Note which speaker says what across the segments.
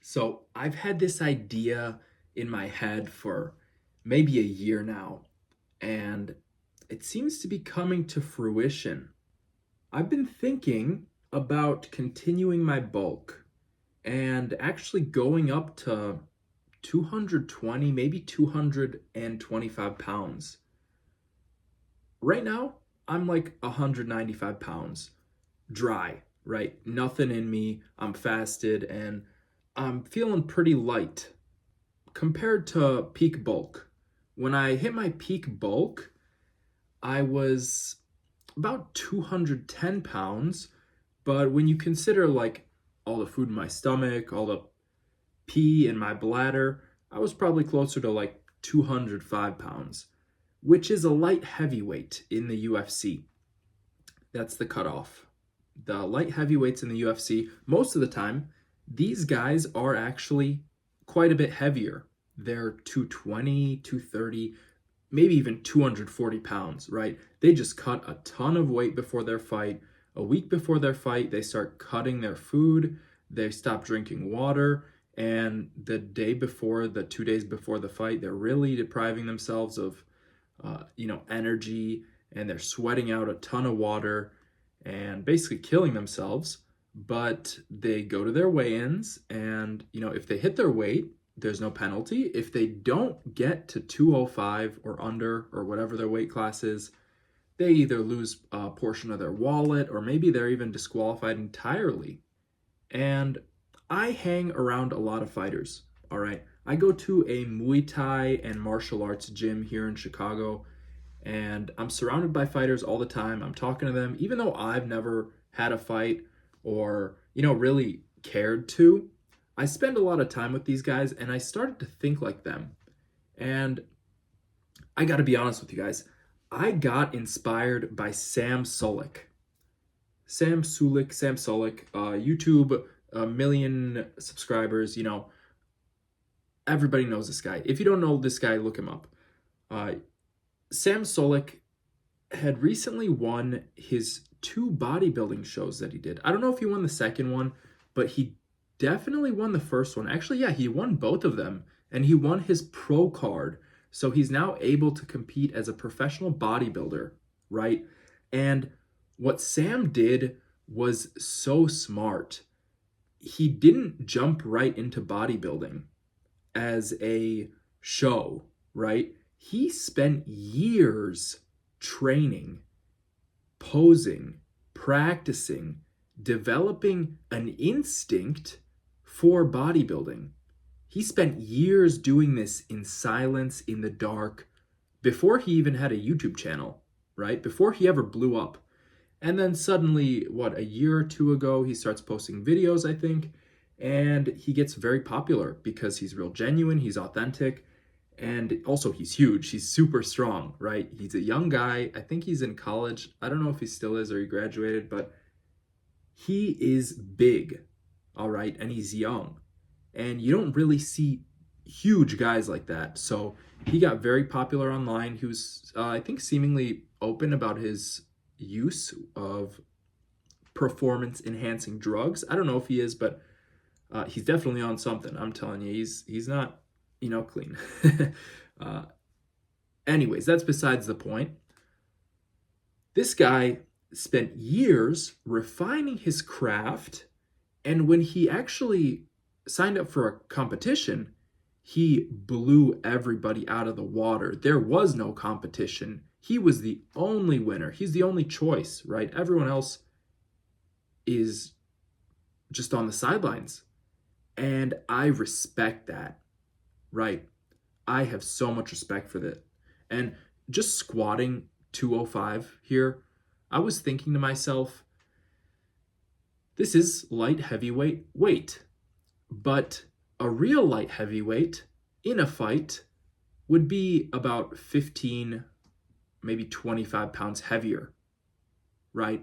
Speaker 1: So I've had this idea in my head for maybe a year now, and it seems to be coming to fruition. I've been thinking about continuing my bulk and actually going up to 220, maybe 225 pounds. Right now, I'm like 195 pounds, dry, right? Nothing in me. I'm fasted and I'm feeling pretty light compared to peak bulk. When I hit my peak bulk, I was about 210 pounds. But when you consider like all the food in my stomach, all the pee in my bladder, I was probably closer to like 205 pounds, which is a light heavyweight in the UFC. That's the cutoff. The light heavyweights in the UFC, most of the time, these guys are actually quite a bit heavier. They're 220, 230, maybe even 240 pounds, right? They just cut a ton of weight before their fight. A week before their fight, they start cutting their food, they stop drinking water, and the day before, the 2 days before the fight, they're really depriving themselves of, energy, and they're sweating out a ton of water and basically killing themselves. But they go to their weigh-ins, and if they hit their weight, there's no penalty. If they don't get to 205 or under or whatever their weight class is, they either lose a portion of their wallet or maybe they're even disqualified entirely. And I hang around a lot of fighters, all right? I go to a Muay Thai and martial arts gym here in Chicago, and I'm surrounded by fighters all the time. I'm talking to them, even though I've never had a fight or, really cared to. I spend a lot of time with these guys, and I started to think like them. And I got to be honest with you guys, I got inspired by Sam Sulek. Sam Sulek, YouTube, a million subscribers. Everybody knows this guy. If you don't know this guy, look him up. Sam Sulek had recently won his two bodybuilding shows that he did. I don't know if he won the second one, but he definitely won the first one. Actually, yeah, he won both of them, and he won his pro card. So he's now able to compete as a professional bodybuilder, right? And what Sam did was so smart. He didn't jump right into bodybuilding as a show, right? He spent years training, posing, practicing, developing an instinct for bodybuilding. He spent years doing this in silence, in the dark, before he even had a YouTube channel, right? Before he ever blew up. And then suddenly, a year or two ago, he starts posting videos, I think, and he gets very popular because he's real genuine, he's authentic, and also he's huge. He's super strong, right? He's a young guy. I think he's in college. I don't know if he still is or he graduated, but he is big, all right? And he's young. And you don't really see huge guys like that. So he got very popular online. He was, I think, seemingly open about his use of performance enhancing drugs. I don't know if he is, but he's definitely on something. I'm telling you, he's not, clean. Anyways, that's besides the point. This guy spent years refining his craft, and when he actually signed up for a competition, he blew everybody out of the water. There was no competition. He was the only winner. He's the only choice, right? Everyone else is just on the sidelines. And I respect that, right? I have so much respect for that. And just squatting 205 here, I was thinking to myself, this is light heavyweight weight. But a real light heavyweight in a fight would be about 15, maybe 25 pounds heavier, right?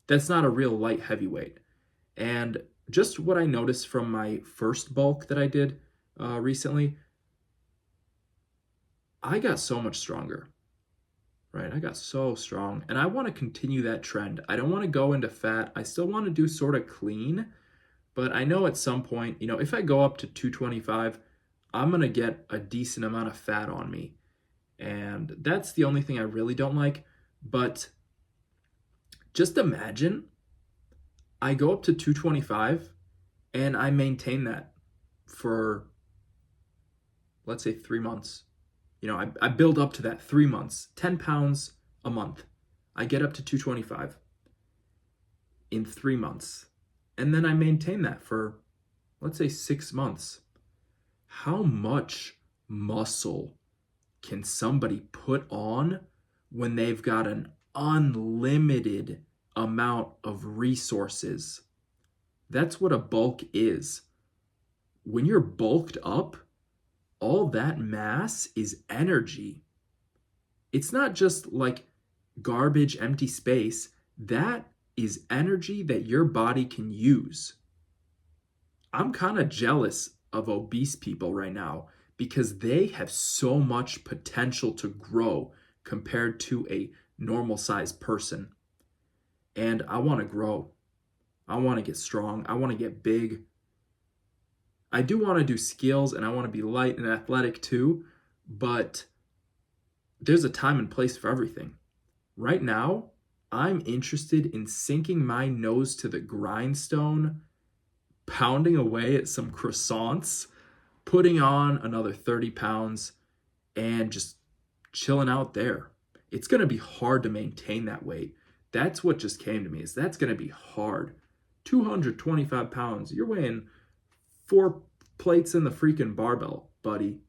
Speaker 1: That's not a real light heavyweight. And just what I noticed from my first bulk that I did recently, I got so much stronger, right? I got so strong, and I want to continue that trend. I don't want to go into fat. I still want to do sort of clean, But I know at some point, if I go up to 225, I'm going to get a decent amount of fat on me. And that's the only thing I really don't like. But just imagine I go up to 225 and I maintain that for, let's say, 3 months. I build up to that 3 months, 10 pounds a month. I get up to 225 in 3 months. And then I maintain that for, let's say, 6 months. How much muscle can somebody put on when they've got an unlimited amount of resources? That's what a bulk is. When you're bulked up, all that mass is energy. It's not just like garbage, empty space. That is energy that your body can use. I'm kind of jealous of obese people right now because they have so much potential to grow compared to a normal sized person. And I want to grow. I want to get strong. I want to get big. I do want to do skills and I want to be light and athletic too, but there's a time and place for everything. Right now, I'm interested in sinking my nose to the grindstone, pounding away at some croissants, putting on another 30 pounds, and just chilling out there. It's going to be hard to maintain that weight. That's what just came to me, is that's going to be hard. 225 pounds. You're weighing 4 plates in the freaking barbell, buddy.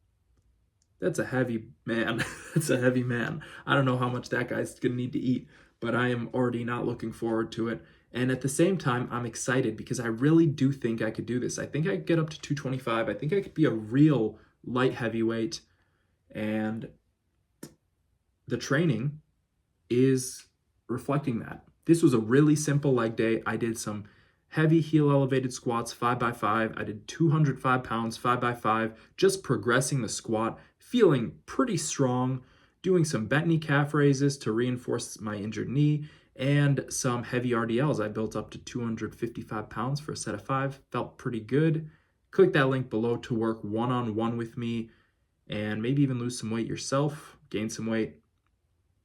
Speaker 1: That's a heavy man. That's a heavy man. I don't know how much that guy's going to need to eat, but I am already not looking forward to it. And at the same time, I'm excited because I really do think I could do this. I think I could get up to 225. I think I could be a real light heavyweight. And the training is reflecting that. This was a really simple leg day. I did some heavy heel elevated squats, 5x5. I did 205 pounds, 5x5, just progressing the squat, feeling pretty strong, doing some bent knee calf raises to reinforce my injured knee, and some heavy RDLs. I built up to 255 pounds for a set of 5. Felt pretty good. Click that link below to work one-on-one with me and maybe even lose some weight yourself, gain some weight,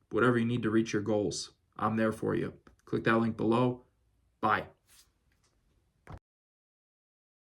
Speaker 1: whatever you need to reach your goals. I'm there for you. Click that link below. Bye.